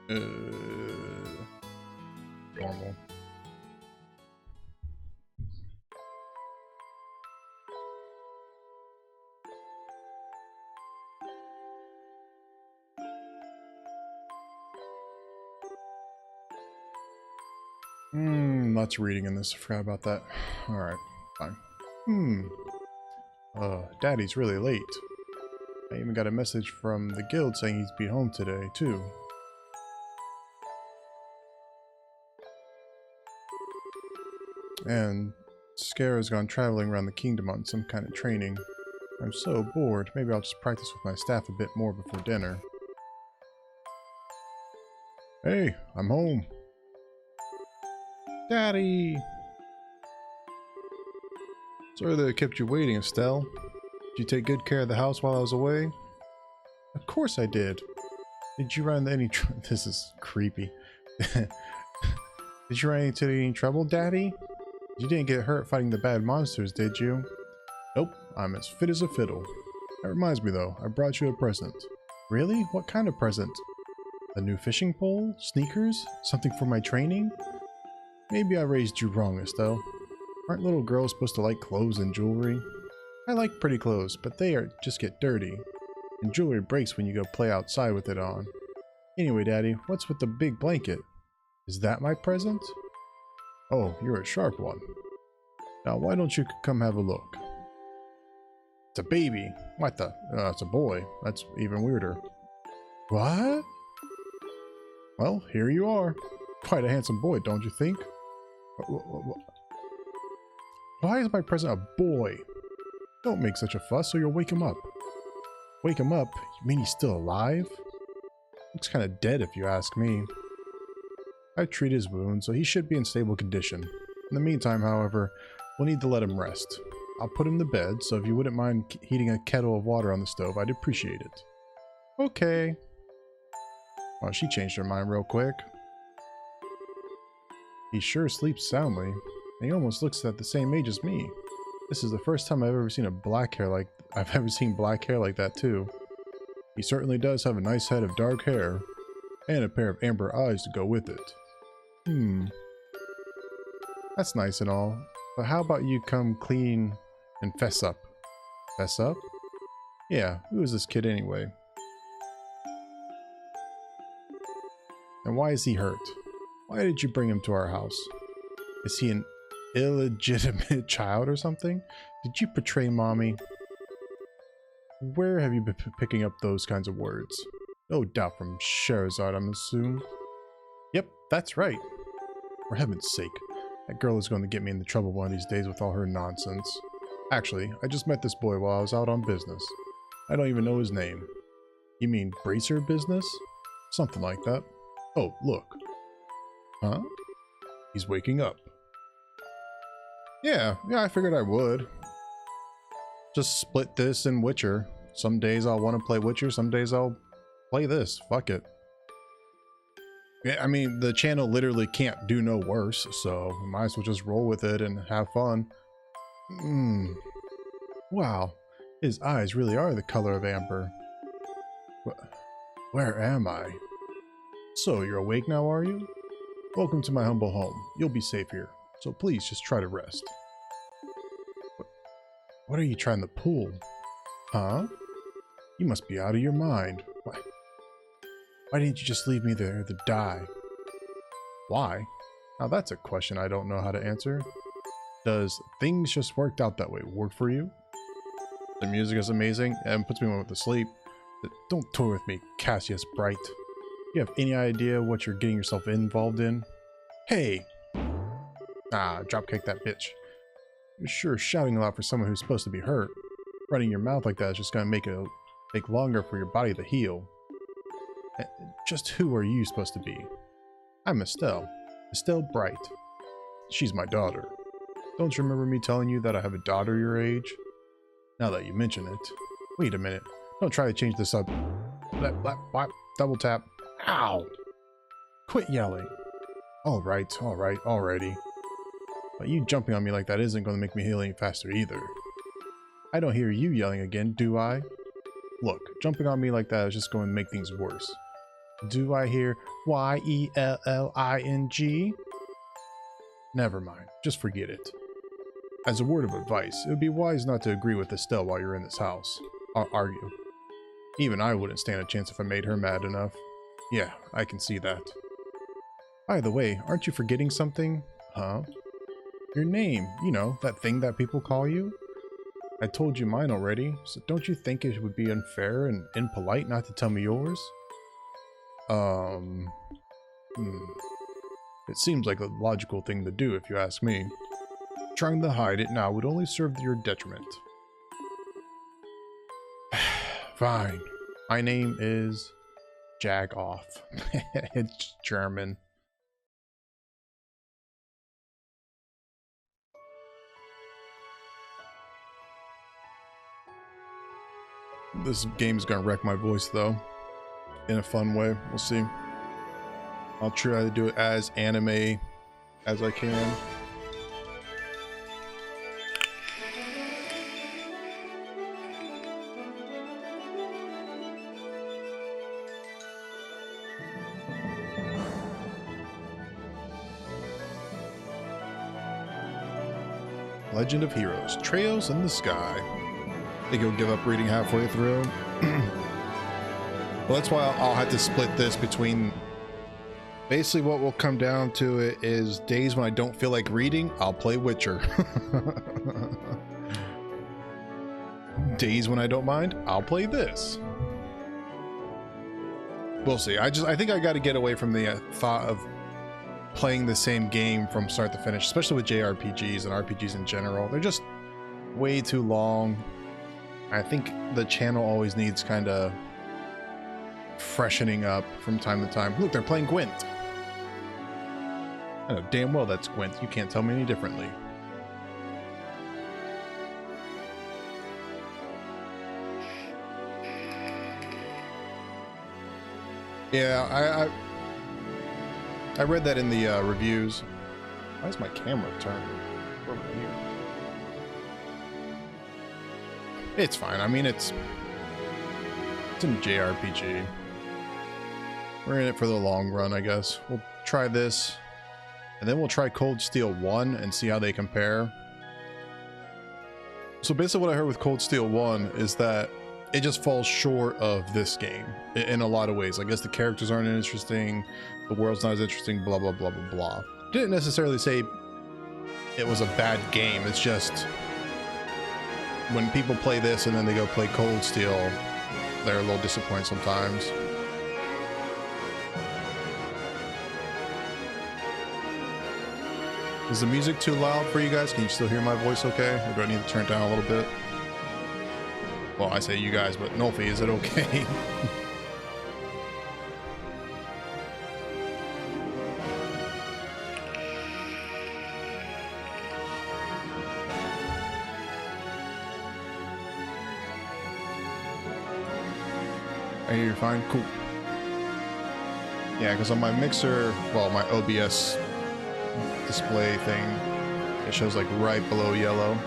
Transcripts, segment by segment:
Normal. Lots of reading in this. I forgot about that. Alright, fine. Daddy's really late. I even got a message from the guild saying he'd be home today, too. And Scarra's gone traveling around the kingdom on some kind of training. I'm so bored. Maybe I'll just practice with my staff a bit more before dinner. Hey, I'm home. Daddy! Sorry that I kept you waiting, Estelle. Did you take good care of the house while I was away? Of course I did. Did you run into any this is creepy. Did you run into any trouble, Daddy? You didn't get hurt fighting the bad monsters, did you? Nope, I'm as fit as a fiddle. That reminds me though, I brought you a present. Really? What kind of present? A new fishing pole? Sneakers? Something for my training? Maybe I raised you wrong, Estelle. Aren't little girls supposed to like clothes and jewelry? I like pretty clothes, but they just get dirty. And jewelry breaks when you go play outside with it on. Anyway, Daddy, what's with the big blanket? Is that my present? Oh, you're a sharp one. Now why don't you come have a look? It's a baby. What the? It's a boy. That's even weirder. What? Well, here you are. Quite a handsome boy, don't you think? Why is my present a boy? Don't make such a fuss or you'll wake him up. Wake him up? You mean he's still alive? Looks kind of dead if you ask me. I've treated his wound, so he should be in stable condition. In the meantime, however, we'll need to let him rest. I'll put him to bed, so if you wouldn't mind heating a kettle of water on the stove, I'd appreciate it. Okay. Well, she changed her mind real quick. He sure sleeps soundly, and he almost looks at the same age as me. This is the first time I've ever seen black hair like that too. He certainly does have a nice head of dark hair, and a pair of amber eyes to go with it. That's nice and all, but how about you come clean and fess up? Fess up? Yeah, who is this kid anyway? And why is he hurt? Why did you bring him to our house? Is he an illegitimate child or something? Did you betray Mommy? Where have you been picking up those kinds of words? No doubt from Scheherazade, I'm assuming. Yep, that's right. For heaven's sake, that girl is going to get me into trouble one of these days with all her nonsense. Actually, I just met this boy while I was out on business. I don't even know his name. You mean bracer business? Something like that. Oh, look. Huh? He's waking up. Yeah, I figured I would. Just split this and Witcher. Some days I'll want to play Witcher, some days I'll play this. Fuck it. Yeah, I mean, the channel literally can't do no worse, so might as well just roll with it and have fun. Wow, his eyes really are the color of amber. Where am I? So, you're awake now, are you? Welcome to my humble home. You'll be safe here, so please just try to rest. What are you trying to pull? Huh? You must be out of your mind. Why didn't you just leave me there to die? Why? Now that's a question I don't know how to answer. Does things just worked out that way work for you? The music is amazing and puts me to sleep. Don't toy with me, Cassius Bright. You have any idea what you're getting yourself involved in? Hey! Ah, dropkick that bitch. You're sure shouting a lot for someone who's supposed to be hurt. Running your mouth like that is just gonna make it take longer for your body to heal. Just who are you supposed to be? I'm Estelle. Estelle Bright. She's my daughter. Don't you remember me telling you that I have a daughter your age? Now that you mention it. Wait a minute. Don't try to change this up. Double tap. Ow! Quit yelling. Alright, already. But you jumping on me like that isn't going to make me heal any faster either. I don't hear you yelling again, do I? Look, jumping on me like that is just going to make things worse. Do I hear Yelling? Never mind, just forget it. As a word of advice, it would be wise not to agree with Estelle while you're in this house. Or argue. Even I wouldn't stand a chance if I made her mad enough. Yeah, I can see that. By the way, aren't you forgetting something? Huh? Your name, you know, that thing that people call you? I told you mine already, so don't you think it would be unfair and impolite not to tell me yours? It seems like a logical thing to do if you ask me. Trying to hide it now would only serve your detriment. Fine. My name is Jagoff. It's German. This game is gonna wreck my voice though. In a fun way. We'll see. I'll try to do it as anime as I can. Legend of Heroes, Trails in the Sky. I think he'll give up reading halfway through. Well, that's why I'll have to split this between... Basically what will come down to it is days when I don't feel like reading, I'll play Witcher. Days when I don't mind, I'll play this. We'll see. I think I got to get away from the thought of playing the same game from start to finish, especially with JRPGs and RPGs in general. They're just way too long. I think the channel always needs kind of freshening up from time to time. Look, they're playing Gwent. I know damn well that's Gwent. You can't tell me any differently. Yeah, I read that in the reviews. Why is my camera turned over here? It's fine. I mean, it's in JRPG. We're in it for the long run, I guess. We'll try this, and then we'll try Cold Steel 1 and see how they compare. So basically what I heard with Cold Steel 1 is that it just falls short of this game in a lot of ways. I guess the characters aren't interesting, the world's not as interesting, blah, blah, blah, blah, blah. Didn't necessarily say it was a bad game. It's just when people play this and then they go play Cold Steel, they're a little disappointed sometimes. Is the music too loud for you guys? Can you still hear my voice okay? Or do I need to turn it down a little bit? Well, I say you guys, but Nolfi, is it okay? I hear you're fine? Cool. Yeah, because on my mixer, well, my OBS display thing, it shows like right below yellow.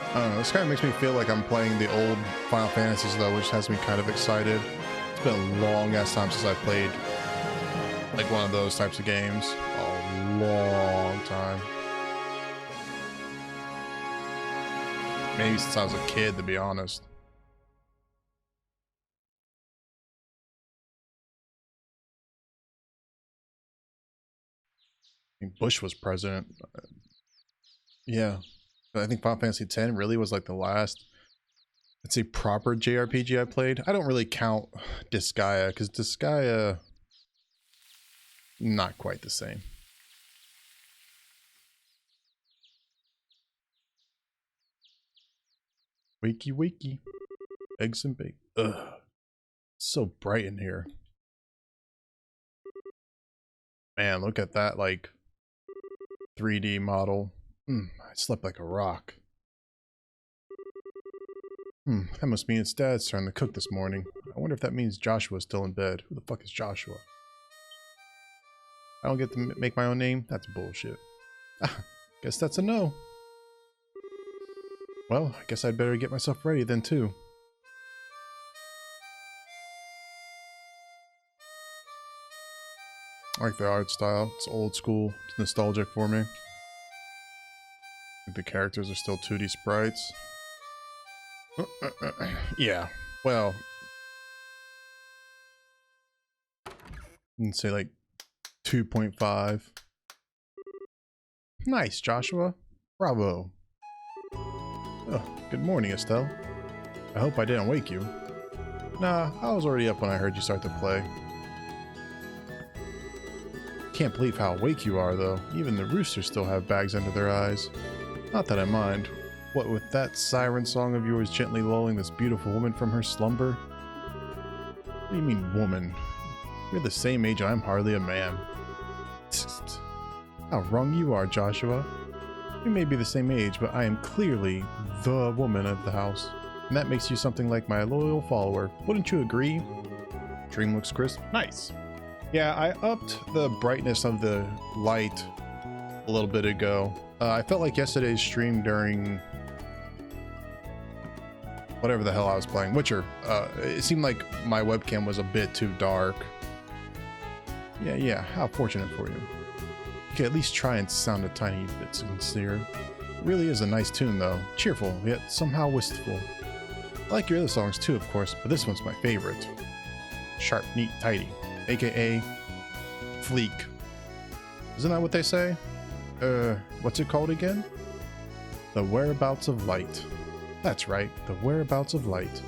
I don't know, this kind of makes me feel like I'm playing the old Final Fantasies though, which has me kind of excited. It's been a long ass time since I played like one of those types of games. A long time. Maybe since I was a kid, to be honest. I mean, Bush was president. Yeah. But I think Final Fantasy X really was like the last, let's say, proper JRPG I played. I don't really count Disgaea, because Disgaea, not quite the same. Wakey wakey. Eggs and bacon. Ugh. It's so bright in here. Man, look at that, like, 3D model. I slept like a rock. That must mean it's Dad's turn to cook this morning. I wonder if that means Joshua's still in bed. Who the fuck is Joshua? I don't get to make my own name? That's bullshit. Guess that's a no. Well, I guess I'd better get myself ready then too. I like the art style. It's old school. It's nostalgic for me. The characters are still 2D sprites. Yeah, well, I'd say like 2.5. Nice, Joshua. Bravo. Oh, good morning, Estelle. I hope I didn't wake you. Nah, I was already up when I heard you start to play. Can't believe how awake you are, though. Even the roosters still have bags under their eyes. Not that I mind. What with that siren song of yours gently lulling this beautiful woman from her slumber? What do you mean, woman? You're the same age and I'm hardly a man. How wrong you are, Joshua. We may be the same age, but I am clearly the woman of the house. And that makes you something like my loyal follower. Wouldn't you agree? Dream looks crisp. Nice. Yeah, I upped the brightness of the light a little bit ago. I felt like yesterday's stream during whatever the hell I was playing, Witcher. It seemed like my webcam was a bit too dark. Yeah, how fortunate for you. You could at least try and sound a tiny bit sincere. It really is a nice tune though. Cheerful, yet somehow wistful. I like your other songs too, of course, but this one's my favorite. Sharp, neat, tidy. AKA Fleek. Isn't that what they say? What's it called again? The Whereabouts of Light. That's right, The Whereabouts of Light.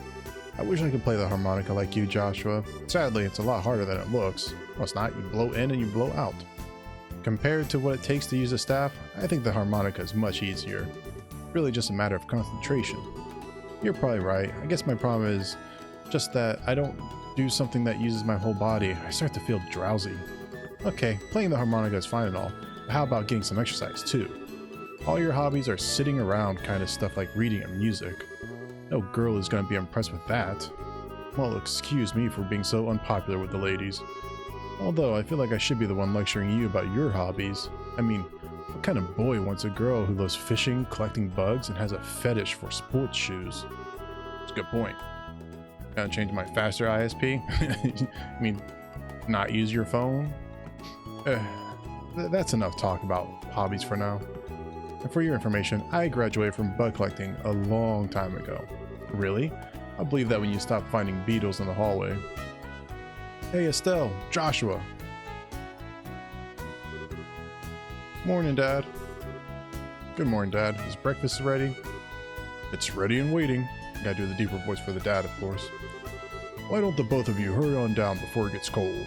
I wish I could play the harmonica like you, Joshua. Sadly, it's a lot harder than it looks. Well, it's not. You blow in and you blow out. Compared to what it takes to use a staff, I think the harmonica is much easier. Really just a matter of concentration. You're probably right. I guess my problem is just that I don't do something that uses my whole body. I start to feel drowsy. Okay, playing the harmonica is fine and all, but how about getting some exercise too? All your hobbies are sitting around kind of stuff like reading and music. No girl is going to be impressed with that. Well, excuse me for being so unpopular with the ladies. Although, I feel like I should be the one lecturing you about your hobbies. I mean, what kind of boy wants a girl who loves fishing, collecting bugs, and has a fetish for sports shoes? That's a good point. Gotta change my faster ISP? I mean, not use your phone? That's enough talk about hobbies for now. And for your information, I graduated from bug collecting a long time ago. Really? I believe that when you stop finding beetles in the hallway. Hey Estelle, Joshua. Morning, Dad. Good morning, Dad. Is breakfast ready? It's ready and waiting. Gotta do the deeper voice for the dad, of course. Why don't the both of you hurry on down before it gets cold?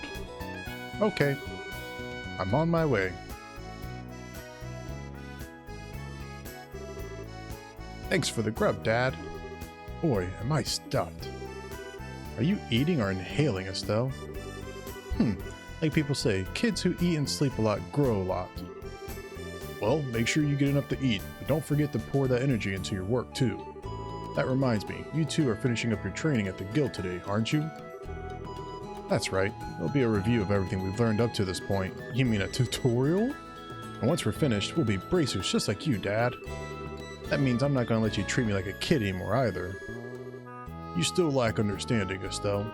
Okay. I'm on my way. Thanks for the grub, Dad. Boy, am I stuffed. Are you eating or inhaling, Estelle? Like people say, kids who eat and sleep a lot grow a lot. Well, make sure you get enough to eat, but don't forget to pour that energy into your work too. That reminds me, you two are finishing up your training at the guild today, aren't you? That's right. There'll be a review of everything we've learned up to this point. You mean a tutorial? And once we're finished, we'll be bracers just like you, Dad. That means I'm not going to let you treat me like a kid anymore either. You still lack understanding, Estelle.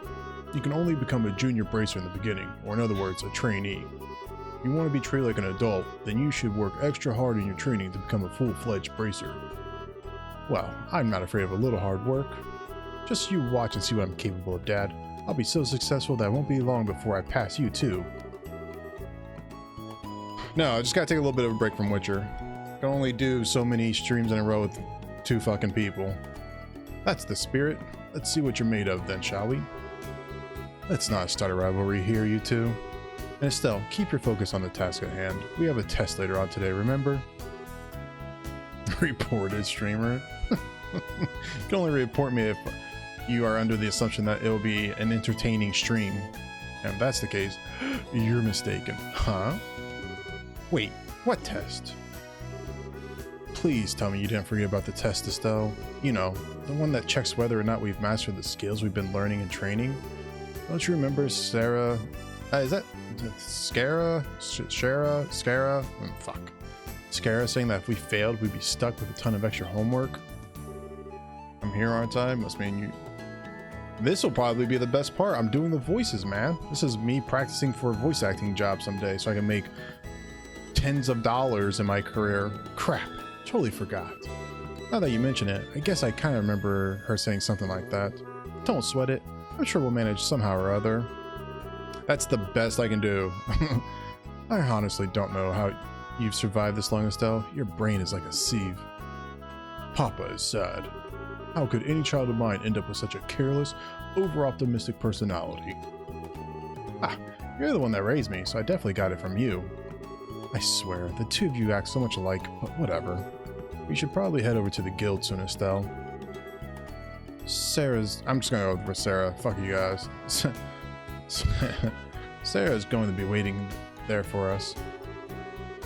You can only become a junior bracer in the beginning, or in other words, a trainee. If you want to be treated like an adult, then you should work extra hard in your training to become a full-fledged bracer. Well, I'm not afraid of a little hard work. Just you watch and see what I'm capable of, Dad. I'll be so successful that it won't be long before I pass you too. No, I just gotta take a little bit of a break from Witcher. I can only do so many streams in a row with 2 fucking people. That's the spirit. Let's see what you're made of then, shall we? Let's not start a rivalry here, you two. And Estelle, keep your focus on the task at hand. We have a test later on today, remember? Reported streamer. You can only report me if you are under the assumption that it will be an entertaining stream. And if that's the case, you're mistaken. Huh? Wait, what test? Please tell me you didn't forget about the test, Estelle. You know, the one that checks whether or not we've mastered the skills we've been learning and training. Don't you remember Sarah? Is that Scara? Fuck. Scara saying that if we failed, we'd be stuck with a ton of extra homework? I'm here, aren't I? Must mean you. This will probably be the best part. I'm doing the voices, man. This is me practicing for a voice acting job someday so I can make tens of dollars in my career. Crap, totally forgot. Now that you mention it, I guess I kind of remember her saying something like that. Don't sweat it. I'm sure we'll manage somehow or other. That's the best I can do. I honestly don't know how you've survived this long, Estelle. Your brain is like a sieve. Papa is sad. How could any child of mine end up with such a careless, over-optimistic personality? Ah, you're the one that raised me, so I definitely got it from you. I swear, the two of you act so much alike, but whatever. We should probably head over to the guild soon, Estelle. I'm just gonna go with Sarah. Fuck you guys. Sarah's going to be waiting there for us.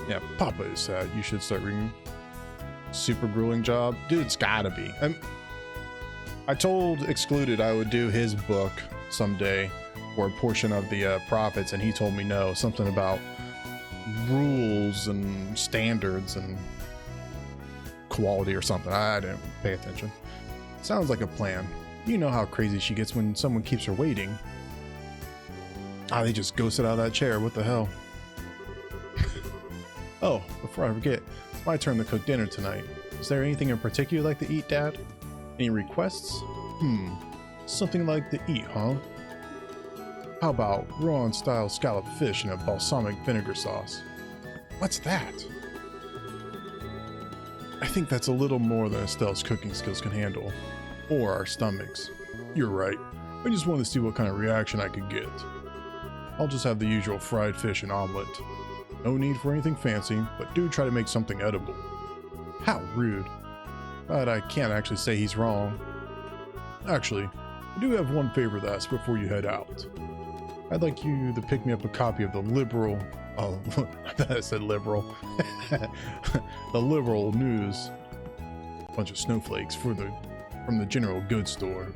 Yeah, Papa is sad. You should start reading. Super grueling job. Dude, it's gotta be. I told Excluded I would do his book someday, or a portion of the Prophets, and he told me no. Something about rules and standards and quality or something. I didn't pay attention. Sounds like a plan. You know how crazy she gets when someone keeps her waiting. Ah, they just ghosted out of that chair. What the hell? Oh, before I forget, it's my turn to cook dinner tonight. Is there anything in particular you'd like to eat, Dad? Any requests? Something like to eat, huh? How about Rowan-style scalloped fish in a balsamic vinegar sauce? What's that? I think that's a little more than Estelle's cooking skills can handle. Or our stomachs. You're right. I just wanted to see what kind of reaction I could get. I'll just have the usual fried fish and omelet. No need for anything fancy, but do try to make something edible. How rude. But I can't actually say he's wrong. Actually, I do have one favor to ask before you head out. I'd like you to pick me up a copy of the Liberal... Oh, I thought I said liberal. The Liberal News. Bunch of snowflakes from the General Goods store.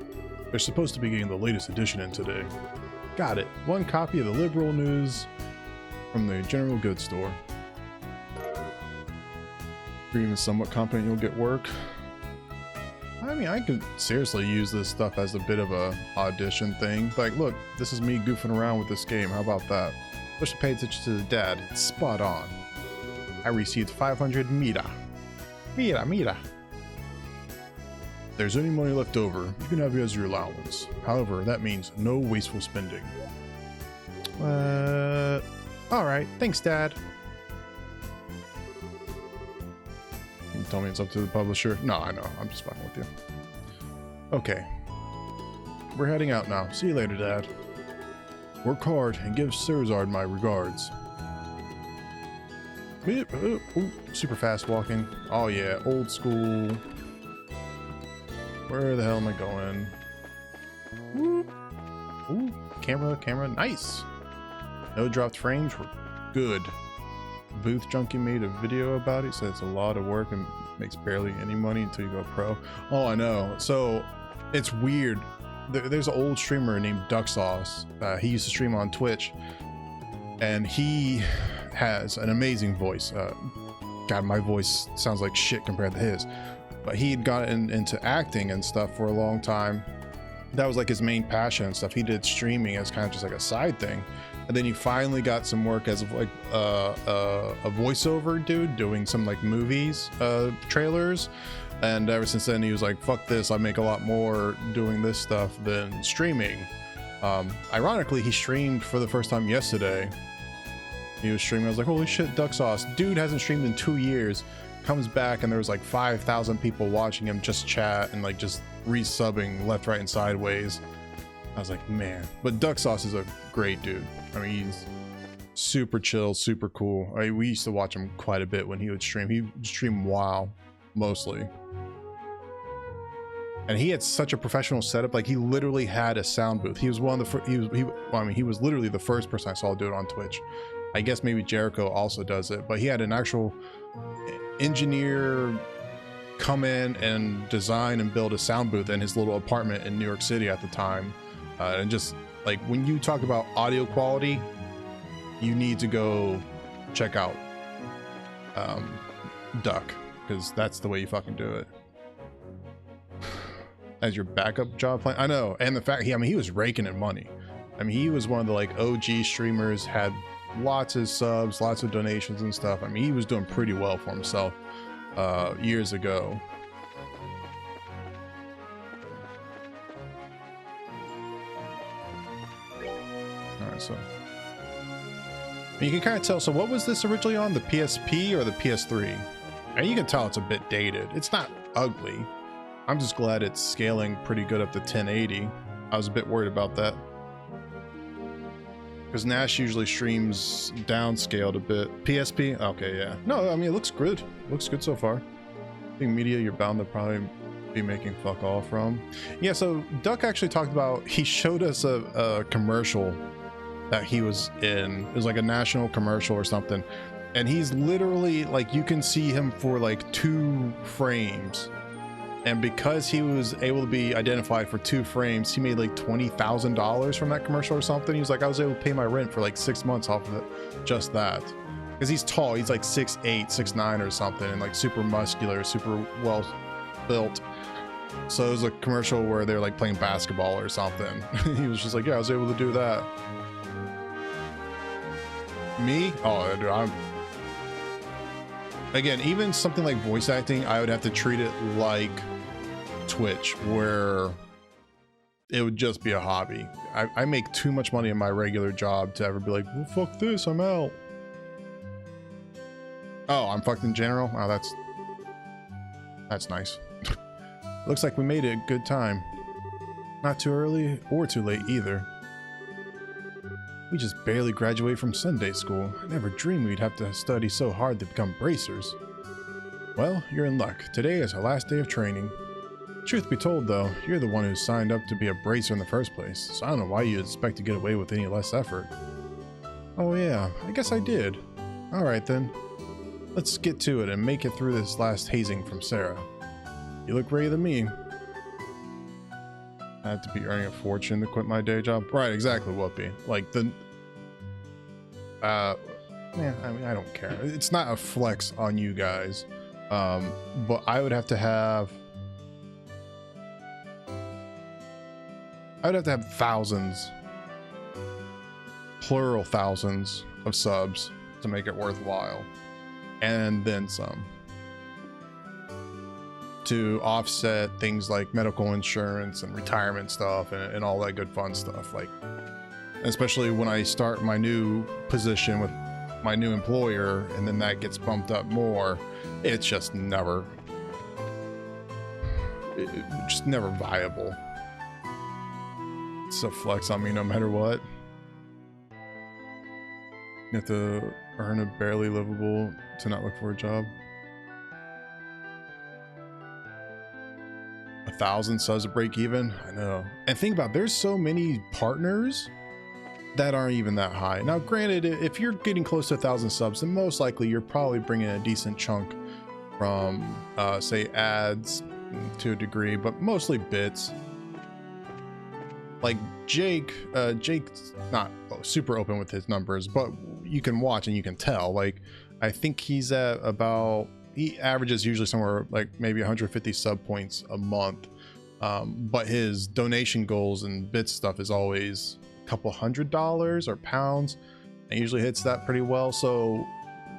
They're supposed to be getting the latest edition in today. Got it. One copy of the Liberal News from the General Goods store. You're even somewhat confident you'll get work. I mean, I could seriously use this stuff as a bit of a audition thing. Like, look, this is me goofing around with this game. How about that? Just pay attention to the dad. It's spot on. I received 500 mira. Mira. If there's any money left over, you can have it as your allowance. However, that means no wasteful spending. Alright, thanks, Dad. You tell me it's up to the publisher? No, I know. I'm just fucking with you. Okay. We're heading out now. See you later, Dad. Work hard and give Sirzard my regards. Ooh, super fast walking. Oh yeah, old school. Where the hell am I going? Ooh, camera, nice. No dropped frames, we're good. Booth Junkie made a video about it. Said it's a lot of work and makes barely any money until you go pro. Oh, I know. So it's weird. There's an old streamer named Duck Sauce. He used to stream on Twitch, and he has an amazing voice. God, my voice sounds like shit compared to his. But he had gotten into acting and stuff for a long time. That was like his main passion and stuff. He did streaming as kind of just like a side thing. And then he finally got some work as like a voiceover dude doing some like movies, trailers. And ever since then he was like, fuck this, I make a lot more doing this stuff than streaming. Ironically, he streamed for the first time yesterday. He was streaming, I was like, holy shit, Duck Sauce. Dude hasn't streamed in 2 years. Comes back and there was like 5,000 people watching him just chat and like just resubbing left, right, and sideways. I was like, man. But Duck Sauce is a great dude. I mean, he's super chill, super cool. I mean, we used to watch him quite a bit when he would stream. He would stream WoW mostly. And he had such a professional setup. Like, he literally had a sound booth. He was one of the first, he was literally the first person I saw do it on Twitch. I guess maybe Jericho also does it, but he had an actual engineer come in and design and build a sound booth in his little apartment in New York City at the time. And just like, when you talk about audio quality, you need to go check out Duck, because that's the way you fucking do it. as your backup job plan. I know, and the fact I mean, he was raking in money. I mean, he was one of the like OG streamers, had lots of subs, lots of donations and stuff. I mean, he was doing pretty well for himself years ago. All right, so you can kind of tell. So what was this originally on, the PSP or the PS3? And you can tell it's a bit dated. It's not ugly. I'm just glad it's scaling pretty good up to 1080. I was a bit worried about that, because Nash usually streams downscaled a bit. PSP? Okay, yeah. No, I mean, it looks good. It looks good so far. I think media you're bound to probably be making fuck all from. Yeah, so Duck actually talked about, he showed us a commercial that he was in. It was like a national commercial or something. And he's literally, like, you can see him for like 2 frames. And because he was able to be identified for 2 frames, he made like $20,000 from that commercial or something. He was like, I was able to pay my rent for like 6 months off of it. Just that. Because he's tall. He's like 6'8", 6'9" or something, and like super muscular, super well built. So it was a commercial where they're like playing basketball or something. He was just like, yeah, I was able to do that. Me? Oh, dude, again, even something like voice acting, I would have to treat it like Twitch, where it would just be a hobby. I make too much money in my regular job to ever be like, well, fuck this, I'm out. Oh, I'm fucked in general? Oh, that's nice. Looks like we made it a good time. Not too early or too late either. We just barely graduated from Sunday school. I never dreamed we'd have to study so hard to become bracers. Well, you're in luck. Today is our last day of training. Truth be told though, you're the one who signed up to be a bracer in the first place, so I don't know why you'd expect to get away with any less effort. Oh yeah, I guess I did. Alright then. Let's get to it and make it through this last hazing from Sarah. You look ready to me. I have to be earning a fortune to quit my day job. Right, exactly, Whoopi. Like the man, I mean, I don't care. It's not a flex on you guys. But I would have to have thousands, plural thousands of subs to make it worthwhile. And then some. To offset things like medical insurance and retirement stuff and all that good fun stuff. Like, especially when I start my new position with my new employer and then that gets bumped up more, it's just never viable. It's a flex on me no matter what. You have to earn a barely livable to not look for a job. 1,000 subs to break even. I know. And think about it, there's so many partners that aren't even that high. Now granted, if you're getting close to 1,000 subs, then most likely you're probably bringing a decent chunk from say ads to a degree, but mostly bits. Like Jake's not super open with his numbers, but you can watch and you can tell. Like, I think he's at about, he averages usually somewhere like maybe 150 sub points a month, but his donation goals and bits stuff is always a couple $100 or pounds, and usually hits that pretty well. So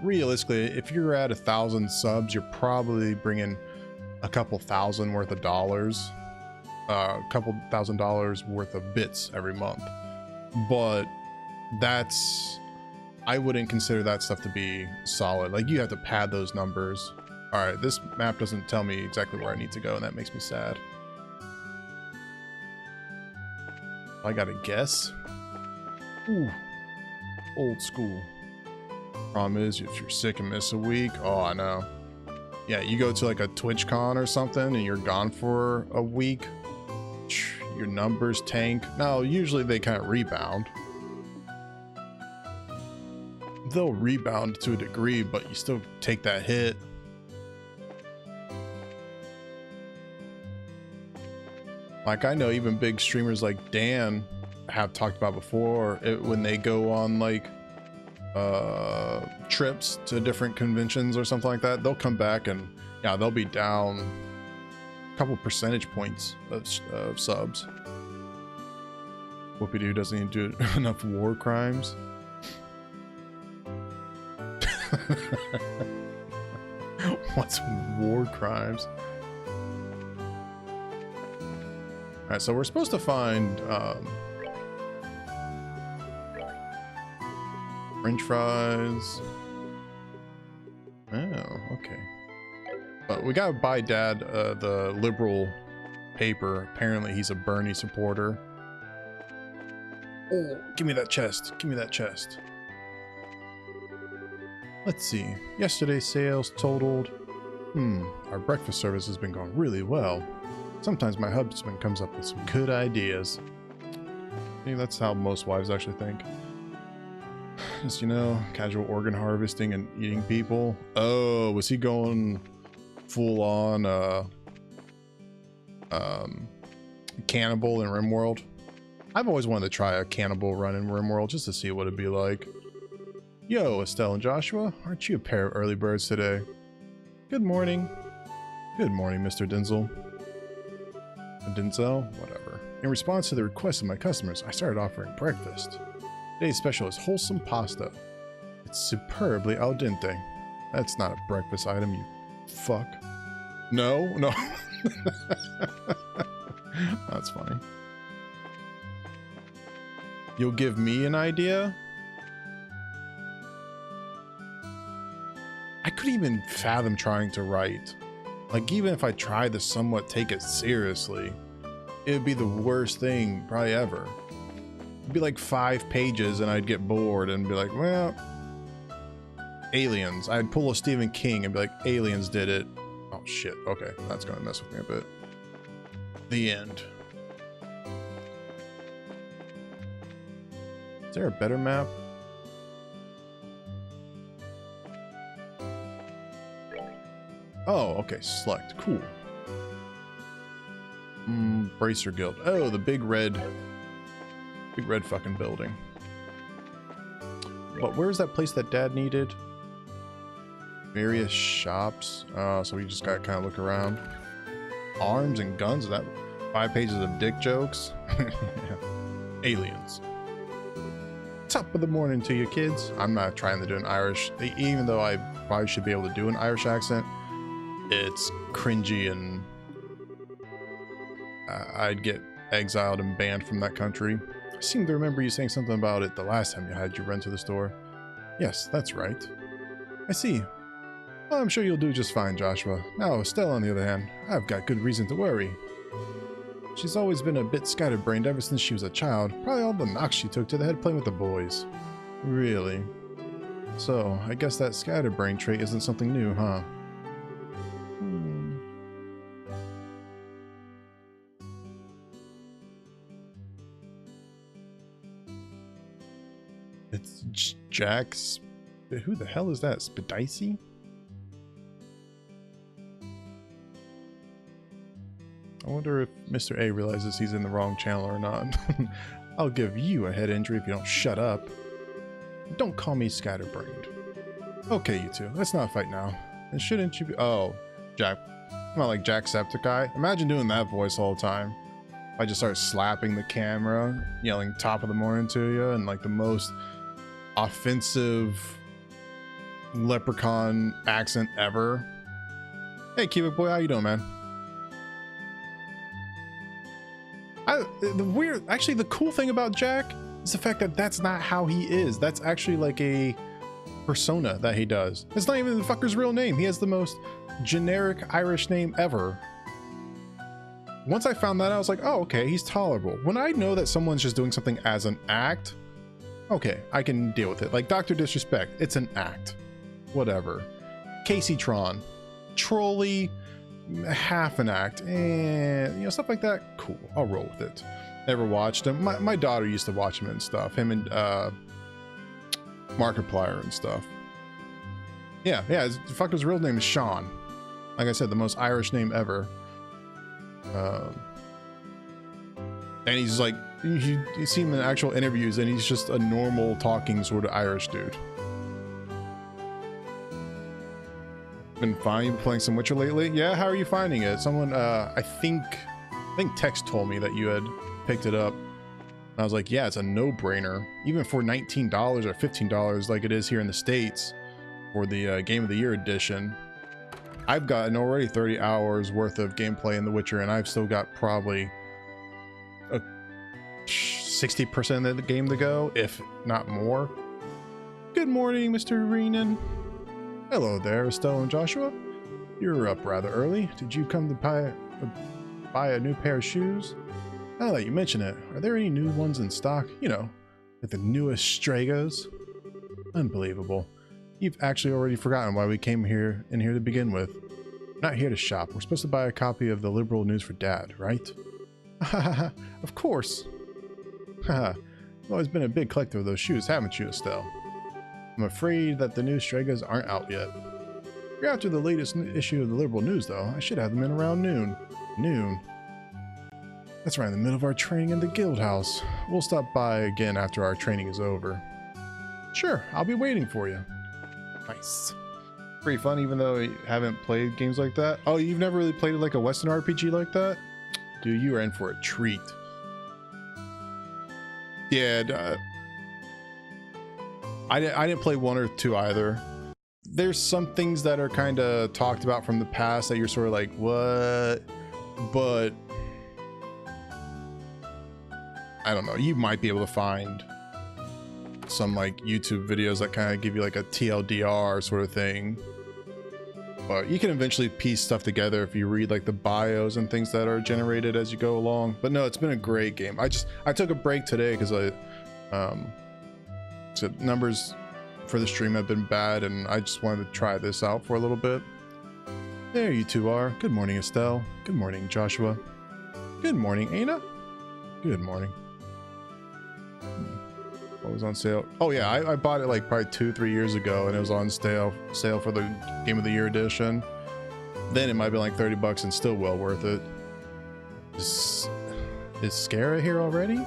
realistically, if you're at 1,000 subs, you're probably bringing a couple thousand worth of dollars, a couple $1,000s worth of bits every month. But that's, I wouldn't consider that stuff to be solid. Like, you have to pad those numbers. All right, this map doesn't tell me exactly where I need to go, and that makes me sad. I gotta guess. Ooh, old school. Problem is, if you're sick and miss a week, oh, I know. Yeah, you go to like a TwitchCon or something and you're gone for a week, your numbers tank. Now, usually they kind of rebound. They'll rebound to a degree, but you still take that hit. Like, I know even big streamers like Dan have talked about before, when they go on like trips to different conventions or something like that, they'll come back and yeah, they'll be down couple percentage points of subs. Whoopie-doo doesn't even do enough war crimes. What's war crimes? Alright, so we're supposed to find French fries. Oh, okay. But we gotta buy Dad the liberal paper. Apparently he's a Bernie supporter. Oh, give me that chest. Give me that chest. Let's see. Yesterday's sales totaled. Our breakfast service has been going really well. Sometimes my husband comes up with some good ideas. I think that's how most wives actually think. Just, you know, casual organ harvesting and eating people. Oh, was he going full on cannibal in RimWorld? I've always wanted to try a cannibal run in RimWorld just to see what it'd be like. Yo, Estelle and Joshua, aren't you a pair of early birds today? Good morning. Good morning, Mr. Denzel. Denzel? Whatever. In response to the requests of my customers, I started offering breakfast. Today's special is wholesome pasta. It's superbly al dente. That's not a breakfast item, you fuck. No, no. That's funny. You'll give me an idea? I couldn't even fathom trying to write. Like, even if I tried to somewhat take it seriously, it'd be the worst thing probably ever. It'd be like 5 pages and I'd get bored and be like, well, aliens. I'd pull a Stephen King and be like, aliens did it. Oh shit, okay, that's gonna mess with me a bit. The end. Is there a better map? Oh, okay, select, cool. Bracer Guild. Oh, the big red fucking building. But where's that place that Dad needed? Various shops. So we just gotta kind of look around. Arms and guns. Is that 5 pages of dick jokes? Yeah. Aliens. Top of the morning to you, kids. I'm not trying to do an Irish, even though I probably should be able to do an Irish accent. It's cringy and I'd get exiled and banned from that country. I seem to remember you saying something about it the last time you had your run to the store. Yes, that's right. I see. Well, I'm sure you'll do just fine, Joshua. Now, Estelle, on the other hand, I've got good reason to worry. She's always been a bit scatterbrained ever since she was a child. Probably all the knocks she took to the head playing with the boys. Really? So, I guess that scatterbrain trait isn't something new, huh? It's Jack's. Who the hell is that? Spedicy? I wonder if Mr. A realizes he's in the wrong channel or not. I'll give you a head injury if you don't shut up. Don't call me scatterbrained. Okay, you two, let's not fight now. And shouldn't you be— oh, Jack. I'm not like Jacksepticeye. Imagine doing that voice all the time. I just start slapping the camera, yelling top of the morning to you, and like the most offensive leprechaun accent ever. Hey, Cubic Boy, how you doing, man? Actually, the cool thing about Jack is the fact that that's not how he is. That's actually like a persona that he does. It's not even the fucker's real name. He has the most generic Irish name ever. Once I found that out, I was like, oh, okay, he's tolerable. When I know that someone's just doing something as an act, okay, I can deal with it. Like Dr. Disrespect, it's an act. Whatever. Casey Tron, Trolley, half an act, and you know, stuff like that. Cool, I'll roll with it. Never watched him. My daughter used to watch him and stuff. Him and Markiplier and stuff. Yeah, his fucker's real name is Sean. Like I said, the most Irish name ever. And he's like, you see him in actual interviews, and he's just a normal talking sort of Irish dude. Been fine. You been playing some Witcher lately? Yeah, how are you finding it? Someone, I think Tex told me that you had picked it up. I was like, yeah, it's a no-brainer. Even for $19 or $15 like it is here in the States for the Game of the Year edition. I've gotten already 30 hours worth of gameplay in The Witcher, and I've still got probably 60% of the game to go, if not more. Good morning, Mr. Reenan. Hello there, Estelle and Joshua. You're up rather early. Did you come to buy a new pair of shoes? Now that you mention it, are there any new ones in stock? You know, like the newest Stragos? Unbelievable. You've actually already forgotten why we came here to begin with. We're not here to shop. We're supposed to buy a copy of the Liberal News for Dad, right? Hahaha, of course. Haha, you've always been a big collector of those shoes, haven't you, Estelle? I'm afraid that the new Stragos aren't out yet. If you're after the latest issue of the Liberal News, though, I should have them in around noon. Noon? That's right in the middle of our training in the guild house. We'll stop by again after our training is over. Sure, I'll be waiting for you. Nice. Pretty fun, even though you haven't played games like that. Oh, you've never really played like a Western RPG like that? Dude, you are in for a treat. Yeah, I didn't play 1 or 2 either. There's some things that are kind of talked about from the past that you're sort of like, what? But I don't know. You might be able to find some like YouTube videos that kind of give you like a TLDR sort of thing. But you can eventually piece stuff together if you read like the bios and things that are generated as you go along. But no, it's been a great game. I took a break today because so numbers for the stream have been bad, and I just wanted to try this out for a little bit. There you two are. Good morning, Estelle. Good morning, Joshua. Good morning, Aina. Good morning. What was on sale? Oh yeah, I bought it like probably 2-3 years ago, and it was on sale for the Game of the Year edition. Then it might be like $30 and still well worth it. Is Scara here already?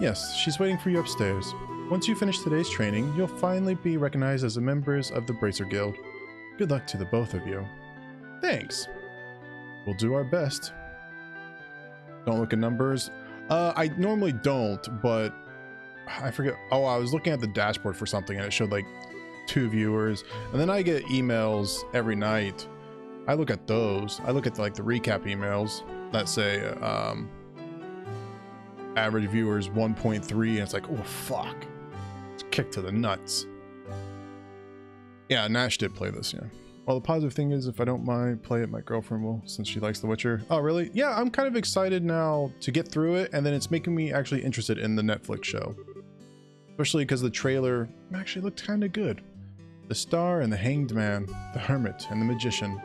Yes, she's waiting for you upstairs. Once you finish today's training, you'll finally be recognized as members of the Bracer Guild. Good luck to the both of you. Thanks. We'll do our best. Don't look at numbers. I normally don't, but I forget. Oh, I was looking at the dashboard for something and it showed like 2 viewers. And then I get emails every night. I look at those. I look at like the recap emails that say average viewers 1.3, and it's like, oh fuck. It's kicked to the nuts. Yeah, Nash did play this, yeah. Well, the positive thing is, if I don't mind play it, my girlfriend will, since she likes The Witcher. Oh, really? Yeah, I'm kind of excited now to get through it, and then it's making me actually interested in the Netflix show. Especially because the trailer actually looked kind of good. The Star and the Hanged Man, the Hermit and the Magician,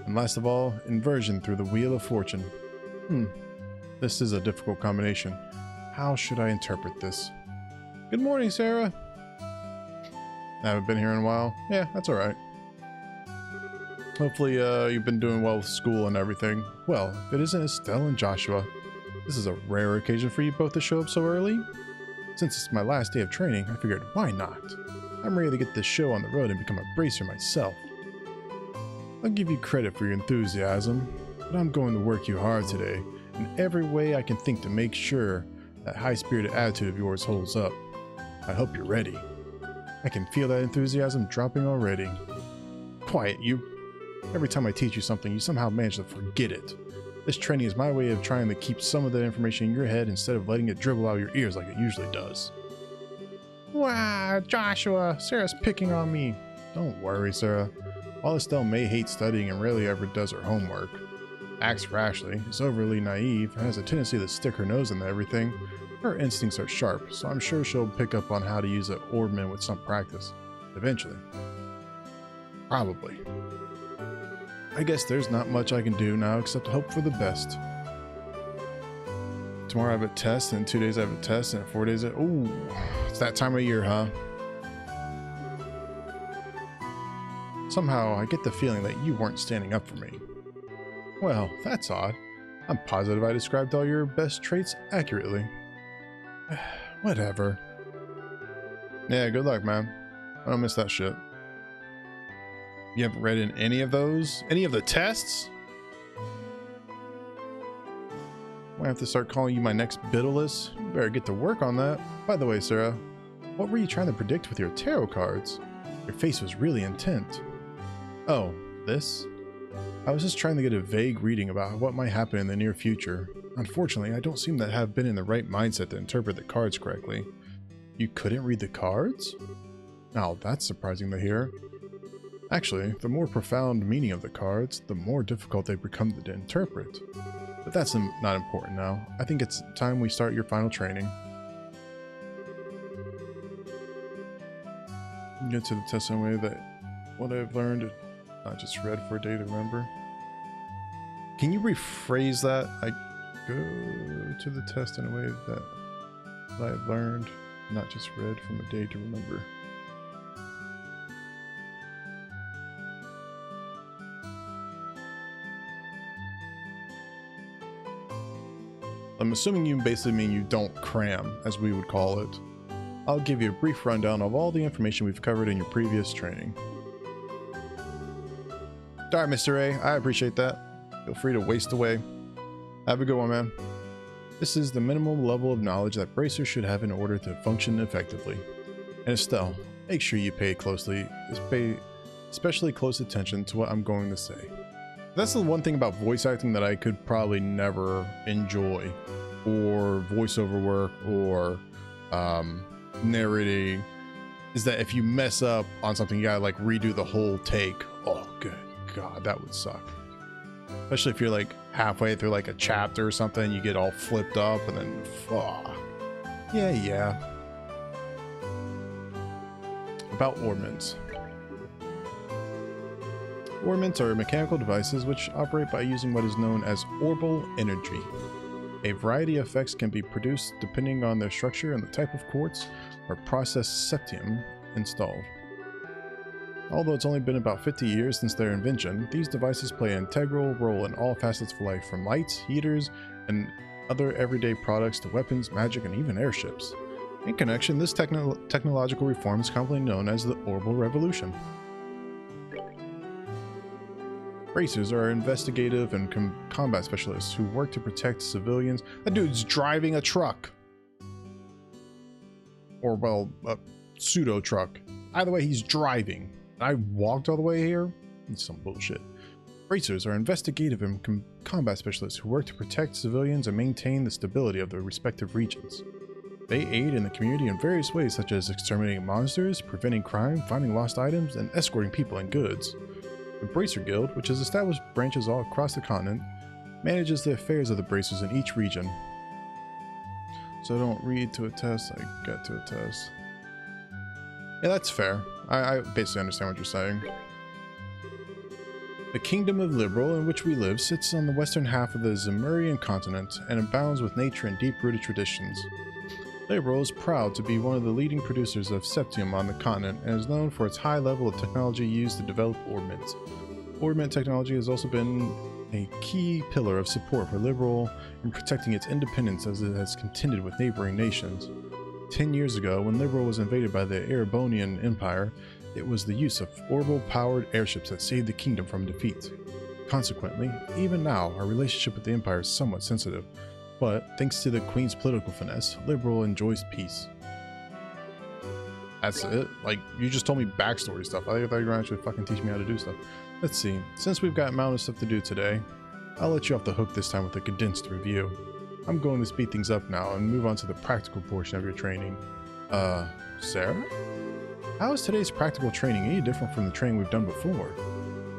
and last of all, Inversion through the Wheel of Fortune. This is a difficult combination. How should I interpret this? Good morning, Sarah. I haven't been here in a while. Yeah, that's alright. Hopefully, you've been doing well with school and everything. Well, if it isn't Estelle and Joshua, this is a rare occasion for you both to show up so early. Since it's my last day of training, I figured, why not? I'm ready to get this show on the road and become a bracer myself. I'll give you credit for your enthusiasm, but I'm going to work you hard today in every way I can think to make sure that high-spirited attitude of yours holds up. I hope you're ready. I can feel that enthusiasm dropping already. Quiet, you. Every time I teach you something, you somehow manage to forget it. This training is my way of trying to keep some of the information in your head instead of letting it dribble out of your ears like it usually does. Wow, Joshua, Sarah's picking on me. Don't worry, Sarah. While Estelle may hate studying and rarely ever does her homework, acts rashly, is overly naive, and has a tendency to stick her nose into everything, her instincts are sharp, so I'm sure she'll pick up on how to use an ornament with some practice. Eventually. Probably. I guess there's not much I can do now except hope for the best. Tomorrow I have a test, and in 2 days I have a test, and in 4 days ooh, it's that time of year, huh? Somehow I get the feeling that you weren't standing up for me. Well, that's odd. I'm positive I described all your best traits accurately. Whatever. Yeah, good luck, man. I don't miss that shit. You haven't read in any of those? Any of the tests? I have to start calling you my next Bidulus. You better get to work on that. By the way, Sarah, what were you trying to predict with your tarot cards? Your face was really intent. Oh, this? I was just trying to get a vague reading about what might happen in the near future. Unfortunately, I don't seem to have been in the right mindset to interpret the cards correctly. You couldn't read the cards? Now, that's surprising to hear. Actually, the more profound meaning of the cards, the more difficult they become to interpret. But that's not important now. I think it's time we start your final training. Get to the test in a way that what I've learned, not just read for a day to remember. Can you rephrase that? I go to the test in a way that I've learned, not just read from a day to remember. I'm assuming you basically mean you don't cram, as we would call it. I'll give you a brief rundown of all the information we've covered in your previous training. Alright, Mr. A, I appreciate that. Feel free to waste away. Have a good one, man. This is the minimum level of knowledge that bracers should have in order to function effectively. And Estelle, make sure you pay especially close attention to what I'm going to say. That's the one thing about voice acting that I could probably never enjoy, or voiceover work, or narrating, is that if you mess up on something, you gotta like redo the whole take. Oh, good God, that would suck. Especially if you're like halfway through like a chapter or something, you get all flipped up and then, yeah. About orbments. Orbments are mechanical devices which operate by using what is known as orbal energy. A variety of effects can be produced depending on their structure and the type of quartz or processed septium installed. Although it's only been about 50 years since their invention, these devices play an integral role in all facets of life, from lights, heaters, and other everyday products to weapons, magic, and even airships. In connection, this technological reform is commonly known as the Orbal Revolution. Bracers are investigative and combat specialists who work to protect civilians. That dude's driving a truck. Or, well, a pseudo truck. Either way, he's driving. I walked all the way here? It's some bullshit. Bracers are investigative and combat specialists who work to protect civilians and maintain the stability of their respective regions. They aid in the community in various ways, such as exterminating monsters, preventing crime, finding lost items, and escorting people and goods. The Bracer Guild, which has established branches all across the continent, manages the affairs of the bracers in each region. So I don't read to a test, I get to a test. Yeah, that's fair. I basically understand what you're saying. The Kingdom of Liberl, in which we live, sits on the western half of the Zemurian continent and abounds with nature and deep-rooted traditions. Liberl is proud to be one of the leading producers of septium on the continent and is known for its high level of technology used to develop orbments. Orbment technology has also been a key pillar of support for Liberl in protecting its independence as it has contended with neighboring nations. 10 years ago, when Liberl was invaded by the Erebonian Empire, it was the use of orbital-powered airships that saved the kingdom from defeat. Consequently, even now, our relationship with the Empire is somewhat sensitive, but thanks to the Queen's political finesse, Liberl enjoys peace. That's it? Like, you just told me backstory stuff. I thought you were going to actually fucking teach me how to do stuff. Let's see. Since we've got a mountain of stuff to do today, I'll let you off the hook this time with a condensed review. I'm going to speed things up now and move on to the practical portion of your training. Sarah? How is today's practical training any different from the training we've done before?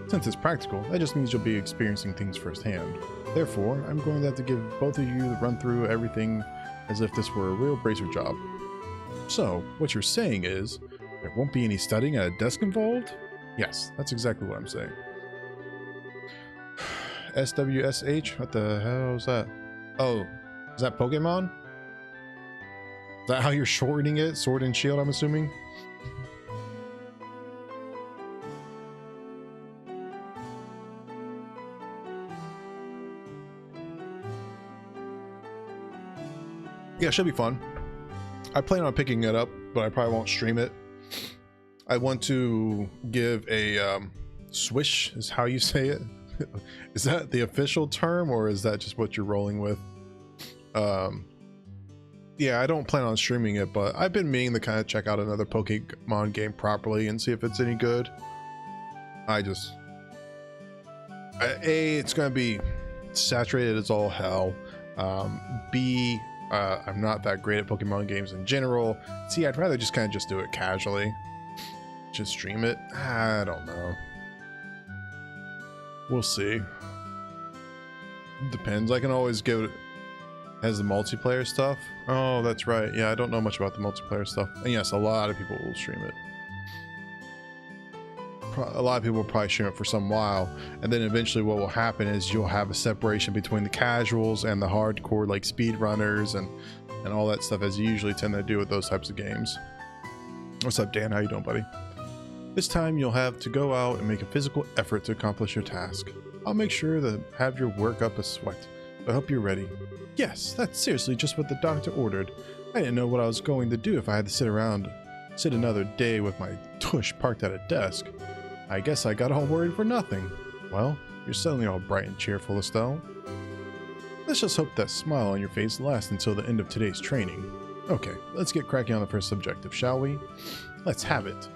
Since it's practical, that just means you'll be experiencing things firsthand. Therefore, I'm going to have to give both of you the run through everything as if this were a real bracer job. So, what you're saying is, there won't be any studying at a desk involved? Yes, that's exactly what I'm saying. SWSH? What the hell is that? Oh, is that Pokemon? Is that how you're shortening it? Sword and Shield, I'm assuming? Yeah, it should be fun. I plan on picking it up, but I probably won't stream it. I want to give a Swish is how you say it. Is that the official term, or is that just what you're rolling with? Yeah, I don't plan on streaming it, but I've been meaning to kind of check out another Pokemon game properly and see if it's any good. A, it's gonna be saturated as all hell. B, I'm not that great at Pokemon games in general. C, I'd rather just kind of just do it casually. Just stream it. I don't know. We'll see. Depends. I can always give it as the multiplayer stuff. Oh, that's right. Yeah, I don't know much about the multiplayer stuff. And yes, a lot of people will stream it. A lot of people will probably stream it for some while, and then eventually what will happen is you'll have a separation between the casuals and the hardcore, like speedrunners and all that stuff, as you usually tend to do with those types of games. What's up, Dan? How you doing, buddy? This time you'll have to go out and make a physical effort to accomplish your task. I'll make sure to have your work up a sweat, but I hope you're ready. Yes, that's seriously just what the doctor ordered. I didn't know what I was going to do if I had to sit another day with my tush parked at a desk. I guess I got all worried for nothing. Well, you're suddenly all bright and cheerful, Estelle. Let's just hope that smile on your face lasts until the end of today's training. Okay, let's get cracking on the first objective, shall we? Let's have it.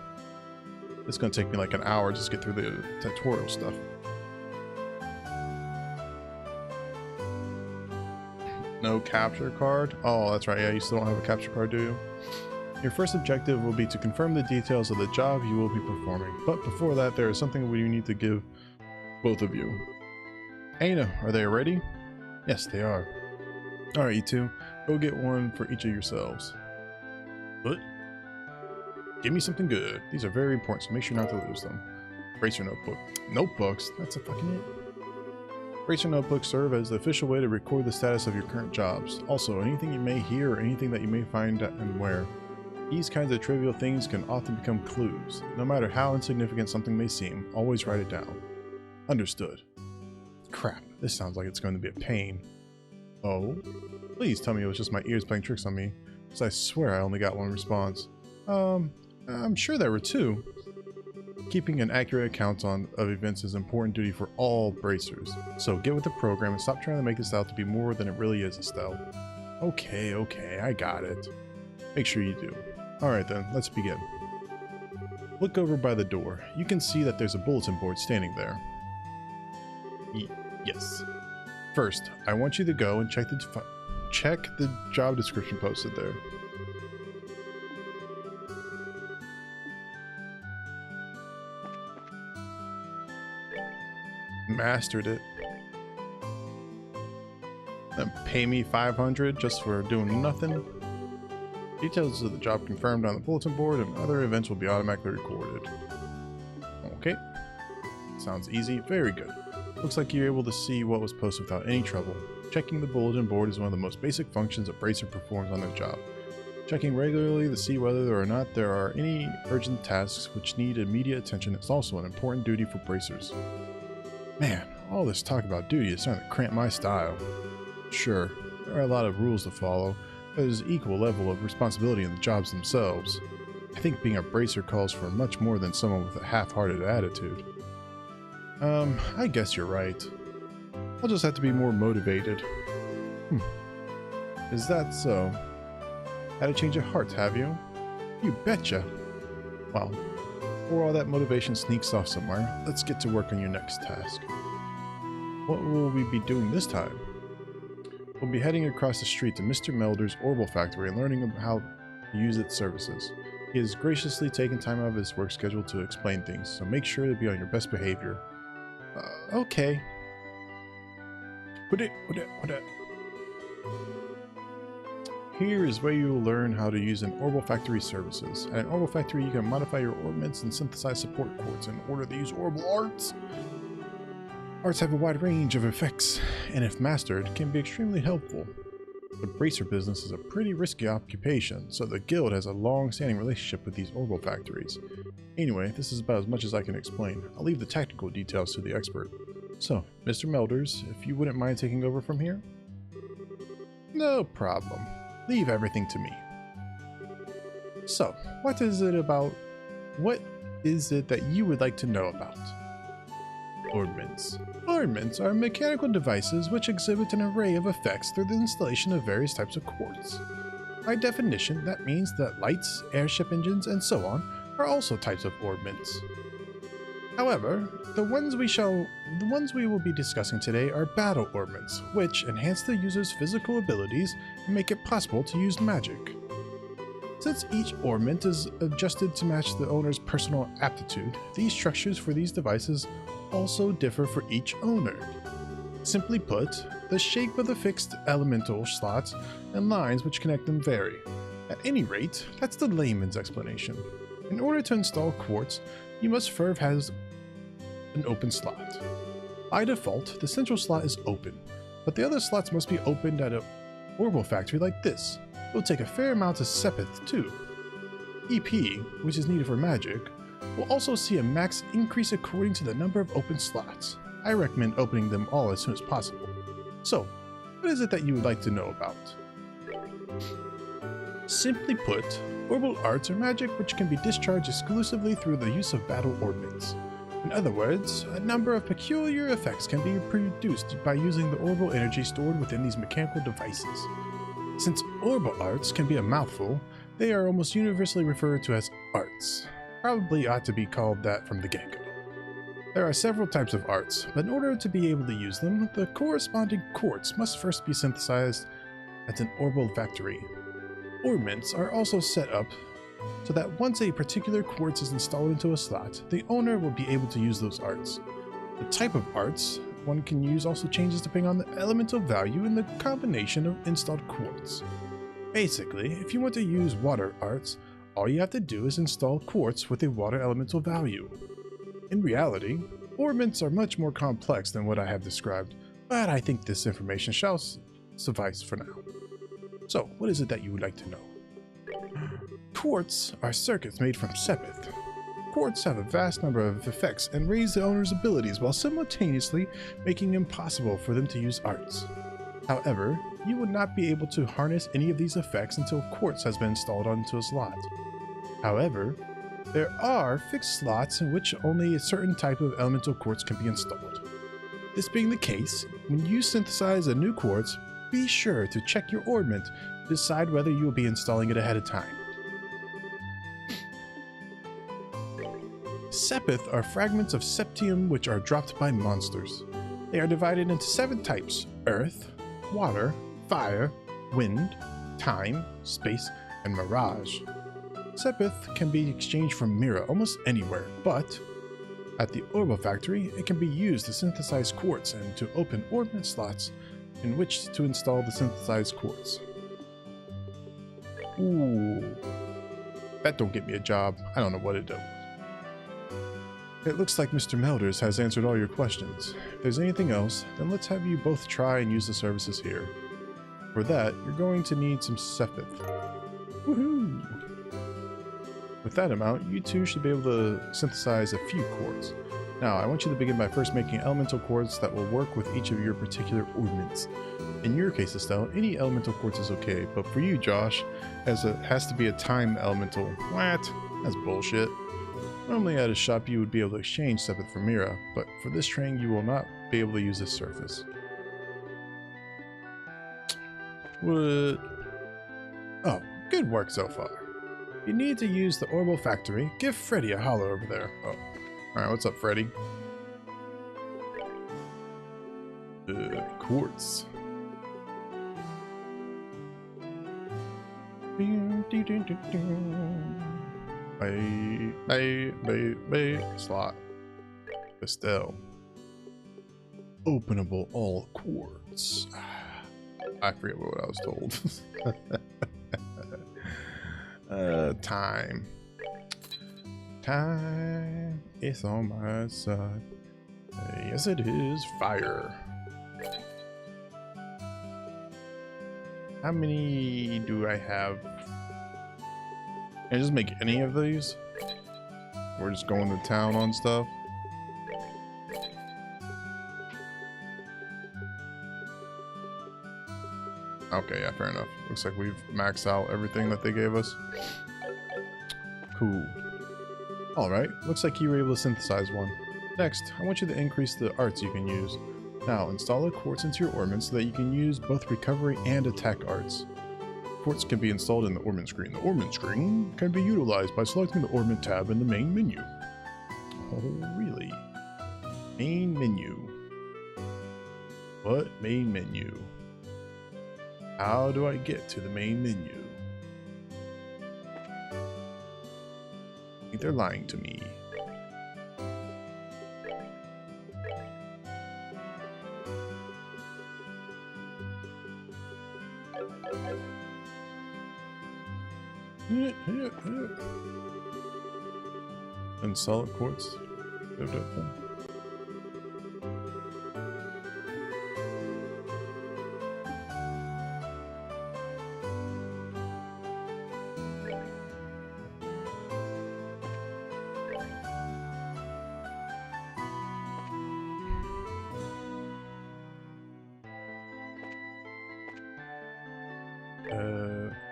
It's gonna take me like an hour just to get through the tutorial stuff. No capture card? Oh, that's right. Yeah, you still don't have a capture card, do you? Your first objective will be to confirm the details of the job you will be performing. But before that, there is something we need to give both of you. Aina, are they ready? Yes, they are. Alright, you two. Go get one for each of yourselves. What? Give me something good. These are very important, so make sure not to lose them. Bracer notebook. Notebooks? That's a fucking it. Bracer notebooks serve as the official way to record the status of your current jobs. Also, anything you may hear or anything that you may find and where. These kinds of trivial things can often become clues. No matter how insignificant something may seem, always write it down. Understood. Crap, this sounds like it's going to be a pain. Oh? Please tell me it was just my ears playing tricks on me, because I swear I only got one response. I'm sure there were two. Keeping an accurate account of events is an important duty for all bracers. So get with the program and stop trying to make this out to be more than it really is, Estelle. Okay, I got it. Make sure you do. Alright then, let's begin. Look over by the door. You can see that there's a bulletin board standing there. Yes. First, I want you to go and check the job description posted there. Mastered it. Then pay me 500 just for doing nothing. Details of the job confirmed on the bulletin board and other events will be automatically recorded. Okay. Sounds easy. Very good. Looks like you're able to see what was posted without any trouble. Checking the bulletin board is one of the most basic functions a bracer performs on their job. Checking regularly to see whether or not there are any urgent tasks which need immediate attention is also an important duty for bracers. Man, all this talk about duty is starting to cramp my style. Sure, there are a lot of rules to follow, but there's an equal level of responsibility in the jobs themselves. I think being a bracer calls for much more than someone with a half-hearted attitude. I guess you're right. I'll just have to be more motivated. Is that so? Had a change of heart, have you? You betcha. Well, before all that motivation sneaks off somewhere, let's get to work on your next task. What will we be doing this time? We'll be heading across the street to Mr. Melder's Orbital Factory and learning about how to use its services. He has graciously taken time out of his work schedule to explain things, so make sure to be on your best behavior. Okay. Here is where you will learn how to use an Orbital Factory services. At an Orbital Factory, you can modify your orbments and synthesize support cords in order to use orbital arts. Arts have a wide range of effects, and if mastered, can be extremely helpful. The bracer business is a pretty risky occupation, so the guild has a long-standing relationship with these orbital factories. Anyway, this is about as much as I can explain. I'll leave the technical details to the expert. So, Mr. Melders, if you wouldn't mind taking over from here? No problem. Leave everything to me. So, what is it that you would like to know about? Ornaments. Ornaments are mechanical devices which exhibit an array of effects through the installation of various types of quartz. By definition, that means that lights, airship engines, and so on are also types of ornaments. However, the ones we will be discussing today are battle ornaments, which enhance the user's physical abilities and make it possible to use magic. Since each ornament is adjusted to match the owner's personal aptitude, these structures for these devices also differ for each owner. Simply put, the shape of the fixed elemental slots and lines which connect them vary. At any rate, that's the layman's explanation. In order to install quartz, you must first have an open slot. By default, the central slot is open, but the other slots must be opened at an orbital factory like this. It will take a fair amount of Sepith too. EP, which is needed for magic, will also see a max increase according to the number of open slots. I recommend opening them all as soon as possible. So, what is it that you would like to know about? Simply put, orbital arts are magic which can be discharged exclusively through the use of battle ordnance. In other words, a number of peculiar effects can be produced by using the orbital energy stored within these mechanical devices. Since orbital arts can be a mouthful, they are almost universally referred to as arts. Probably ought to be called that from the get-go. There are several types of arts, but in order to be able to use them, the corresponding quartz must first be synthesized at an orbital factory. Ornaments are also set up so that once a particular quartz is installed into a slot, the owner will be able to use those arts. The type of arts one can use also changes depending on the elemental value and the combination of installed quartz. Basically, if you want to use water arts, all you have to do is install quartz with a water elemental value. In reality, ornaments are much more complex than what I have described, but I think this information shall suffice for now. So, what is it that you would like to know? Quartz are circuits made from Sepith. Quartz have a vast number of effects and raise the owner's abilities while simultaneously making it impossible for them to use arts. However, you would not be able to harness any of these effects until quartz has been installed onto a slot. However, there are fixed slots in which only a certain type of elemental quartz can be installed. This being the case, when you synthesize a new quartz, be sure to check your ornament to decide whether you will be installing it ahead of time. Sepith are fragments of septium which are dropped by monsters. They are divided into 7 types: earth, water, fire, wind, time, space, and mirage. Sepith can be exchanged from Mira almost anywhere, but at the orbital factory, it can be used to synthesize quartz and to open ornament slots in which to install the synthesized quartz. Ooh, that don't get me a job. I don't know what it does. It looks like Mr. Melders has answered all your questions. If there's anything else, then let's have you both try and use the services here. For that, you're going to need some Sepith. Woohoo! With that amount, you two should be able to synthesize a few quartz. Now, I want you to begin by first making elemental quartz that will work with each of your particular ornaments. In your case, Estelle, any elemental quartz is okay, but for you, Josh, it has to be a time elemental. What? That's bullshit. Normally at a shop you would be able to exchange Sepith for Mira, but for this training you will not be able to use this surface. What? Oh, good work so far. You need to use the orbital factory. Give Freddy a holler over there. Oh. Alright, what's up, Freddy? Quartz. Slot. Estelle. Openable all quartz. I forget what I was told. Time. Time is on my side. Yes, it is. Fire. How many do I have? Can I just make any of these? We're just going to town on stuff. Okay, yeah, fair enough. Looks like we've maxed out everything that they gave us. Cool. Alright, looks like you were able to synthesize one. Next, I want you to increase the arts you can use. Now, install a quartz into your ornament so that you can use both recovery and attack arts. Quartz can be installed in the ornament screen. The ornament screen can be utilized by selecting the ornament tab in the main menu. Oh, really? Main menu. What main menu? How do I get to the main menu? I think they're lying to me. And solid quartz.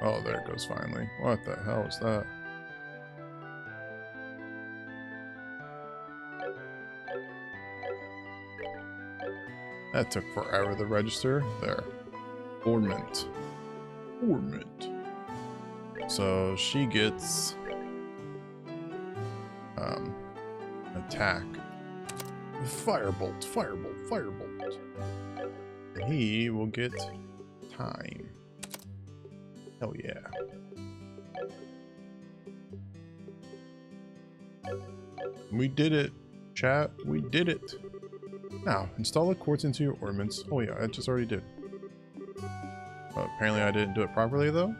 Oh, there it goes finally. What the hell is that? That took forever to register. There. Ornament. Ornament. So she gets attack. Firebolt, firebolt, firebolt. And he will get time. Hell yeah. We did it, chat. We did it. Now, install the quartz into your ornaments. Oh yeah, I just already did. Apparently I didn't do it properly though.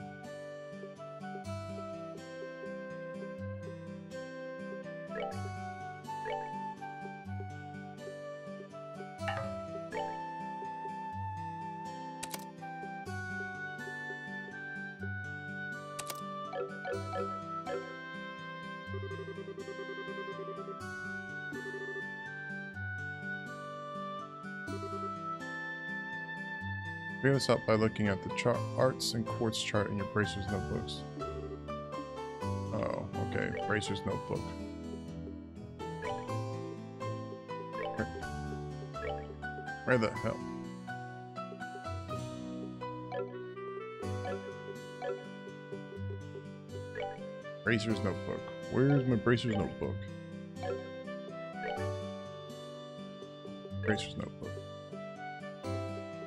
Figure this out by looking at the arts and quartz chart in your Bracer's notebooks. Oh, okay. Bracer's notebook. Where the hell? Bracer's notebook. Where's my Bracer's notebook? Bracer's notebook.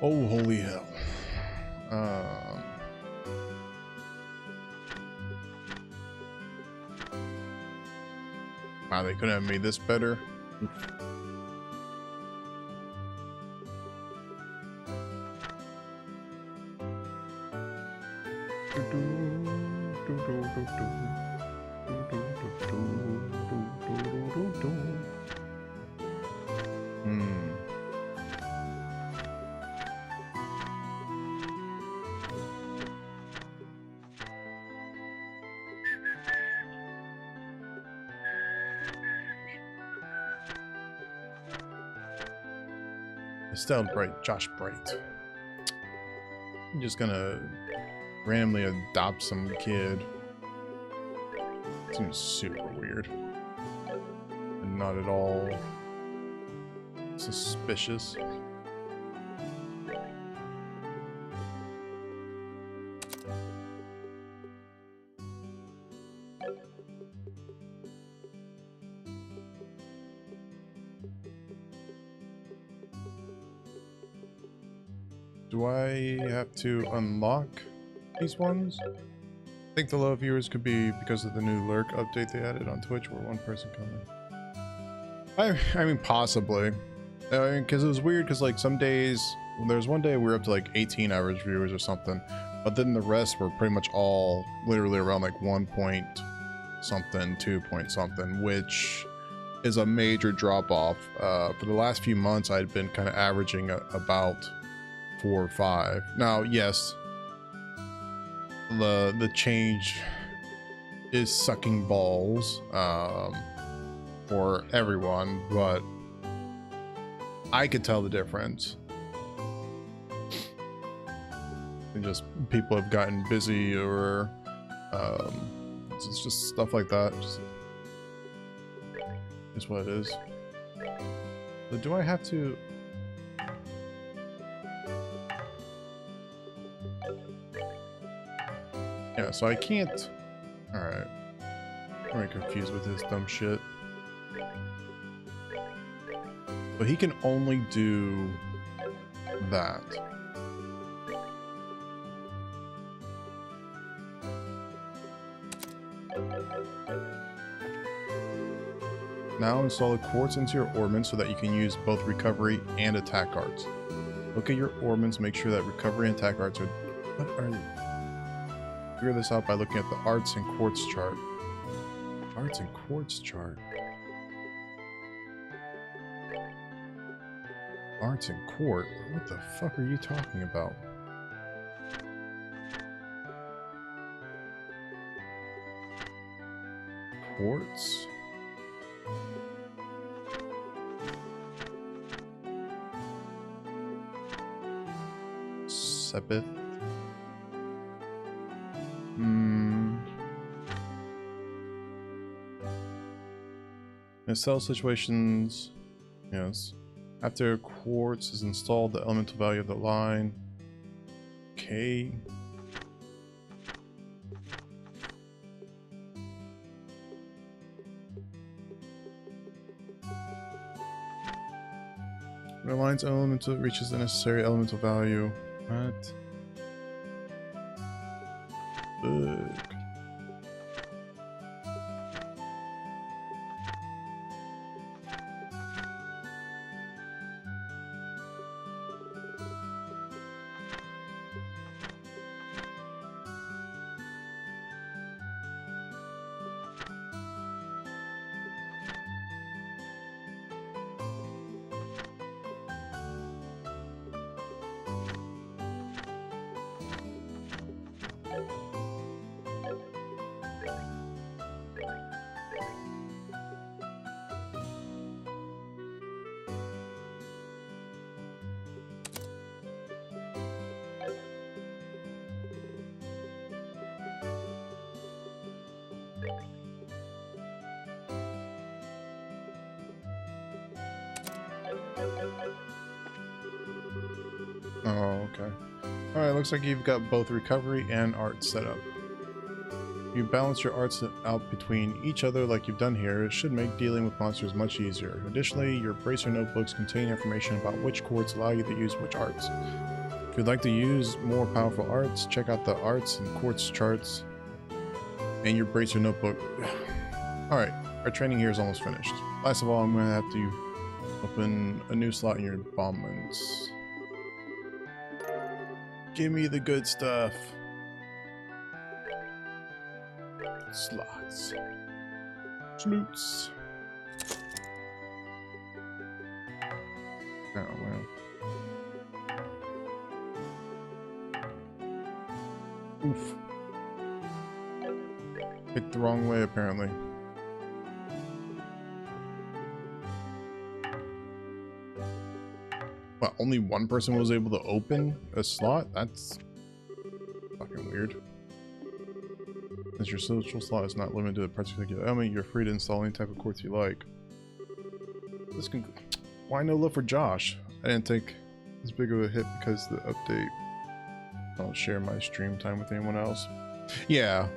Oh, holy hell. Wow, they couldn't have made this better. Estelle Bright, Josh Bright. I'm just gonna randomly adopt some kid. Seems super weird. And not at all suspicious. Do I have to unlock these ones? I think the low viewers could be because of the new lurk update they added on Twitch where one person coming. I mean, possibly. Because it was weird because like some days, there's one day we were up to like 18 average viewers or something, but then the rest were pretty much all literally around like 1 point something, 2 point something, which is a major drop off. For the last few months, I'd been kind of averaging about 4 or 5. Now, yes, the change is sucking balls for everyone, but I could tell the difference. And just people have gotten busy, or it's just stuff like that. Just is what it is. So do I have to... Yeah, so I can't... Alright. I'm very confused with this dumb shit. But he can only do that. Now install a quartz into your ornament so that you can use both recovery and attack arts. Look at your ornaments, make sure that recovery and attack arts are... What are they? Figure this out by looking at the arts and quartz chart. Arts and quartz chart. Arts and quart? What the fuck are you talking about? Quartz? Sepith? In cell situations, yes. After quartz is installed, the elemental value of the line. Okay. When the line's own until it reaches the necessary elemental value. What? Ugh. Oh, okay. Alright, looks like you've got both recovery and art set up. You balance your arts out between each other like you've done here. It should make dealing with monsters much easier. Additionally, your bracer notebooks contain information about which quartz allow you to use which arts. If you'd like to use more powerful arts, check out the arts and quartz charts and your bracer notebook. Alright, our training here is almost finished. Last of all, I'm going to have to open a new slot in your bombments. Give me the good stuff. Slots. Sloots. Oh, well. Oof. Picked the wrong way, apparently. Well, only one person was able to open a slot? That's fucking weird. As your social slot is not limited to a particular element, you're free to install any type of quartz you like. This can... Why no love for Josh? I didn't take as big of a hit because the update. I don't share my stream time with anyone else. Yeah.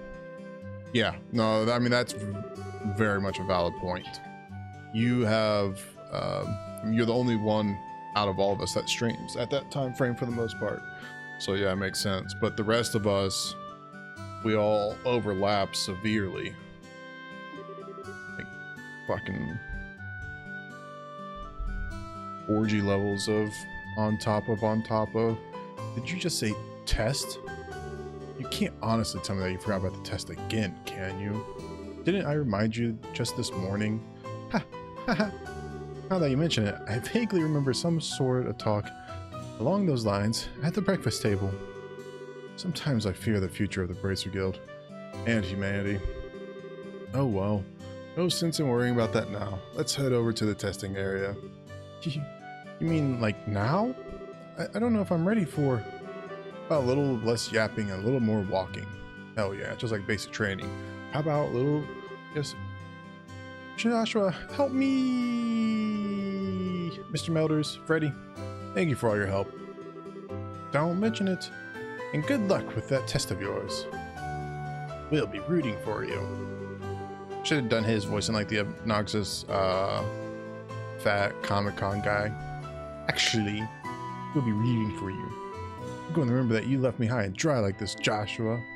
Yeah. No, I mean, that's very much a valid point. You have... you're the only one out of all of us that streams at that time frame for the most part. So yeah, it makes sense. But the rest of us, we all overlap severely. Like fucking orgy levels of on top of on top of. Did you just say test? You can't honestly tell me that you forgot about the test again, can you? Didn't I remind you just this morning? Ha ha ha. Now that you mention it, I vaguely remember some sort of talk along those lines at the breakfast table. Sometimes I fear the future of the Bracer Guild and humanity. Oh well, no sense in worrying about that now. Let's head over to the testing area. You mean like now? I don't know if I'm ready for a little less yapping and a little more walking. Hell yeah, just like basic training. How about a little, just Joshua, help me! Mr. Melders, Freddy, thank you for all your help. Don't mention it. And good luck with that test of yours. We'll be rooting for you. Should have done his voice in like the obnoxious, fat Comic-Con guy. Actually, we'll be rooting for you. I'm going to remember that you left me high and dry like this, Joshua.